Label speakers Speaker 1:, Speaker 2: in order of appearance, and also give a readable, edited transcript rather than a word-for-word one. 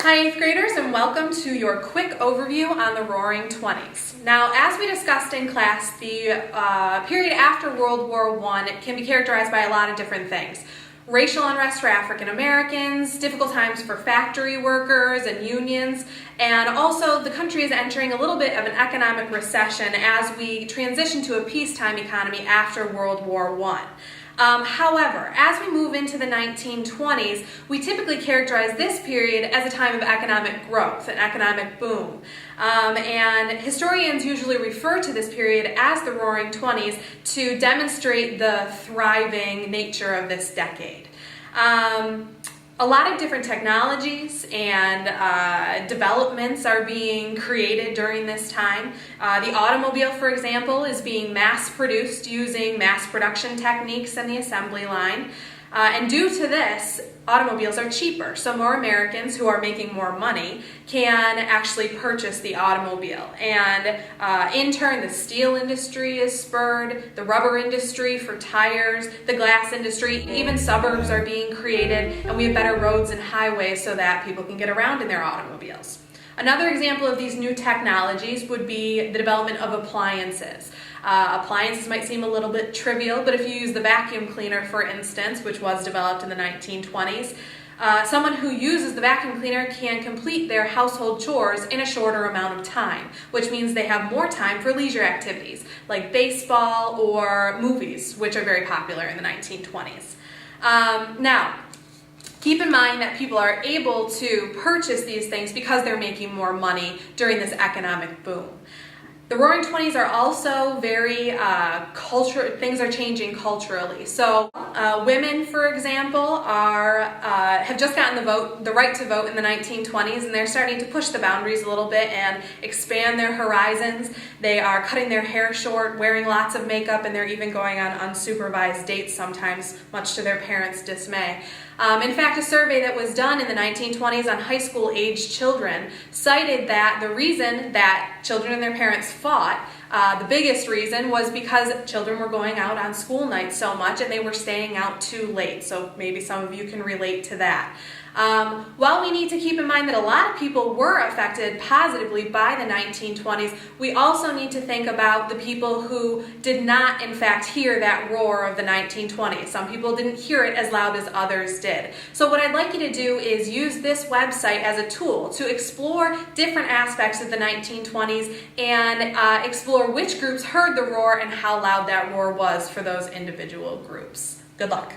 Speaker 1: Hi 8th graders, and welcome to your quick overview on the Roaring Twenties. Now, as we discussed in class, the period after World War I can be characterized by a lot of different things. Racial unrest for African Americans, difficult times for factory workers and unions, and also the country is entering a little bit of an economic recession as we transition to a peacetime economy after World War I. However, as we move into the 1920s, we typically characterize this period as a time of economic growth, an economic boom. And historians usually refer to this period as the Roaring Twenties to demonstrate the thriving nature of this decade. A lot of different technologies and developments are being created during this time. The automobile, for example, is being mass-produced using mass production techniques and the assembly line. And due to this, automobiles are cheaper, so more Americans who are making more money can actually purchase the automobile. And in turn, the steel industry is spurred, the rubber industry for tires, the glass industry, even suburbs are being created, and we have better roads and highways so that people can get around in their automobiles. Another example of these new technologies would be the development of appliances. Appliances might seem a little bit trivial, but if you use the vacuum cleaner, for instance, which was developed in the 1920s, someone who uses the vacuum cleaner can complete their household chores in a shorter amount of time, which means they have more time for leisure activities like baseball or movies, which are very popular in the 1920s. Now, keep in mind that people are able to purchase these things because they're making more money during this economic boom. The Roaring Twenties are also very things are changing culturally. So women, for example, have just gotten the right to vote in the 1920s, and they're starting to push the boundaries a little bit and expand their horizons. They are cutting their hair short, wearing lots of makeup, and they're even going on unsupervised dates sometimes, much to their parents' dismay. In fact, a survey that was done in the 1920s on high school-aged children cited that the reason that children and their parents fought, the biggest reason, was because children were going out on school nights so much and they were staying out too late. So maybe some of you can relate to that. While we need to keep in mind that a lot of people were affected positively by the 1920s, we also need to think about the people who did not, in fact, hear that roar of the 1920s. Some people didn't hear it as loud as others did. So what I'd like you to do is use this website as a tool to explore different aspects of the 1920s and explore which groups heard the roar and how loud that roar was for those individual groups. Good luck.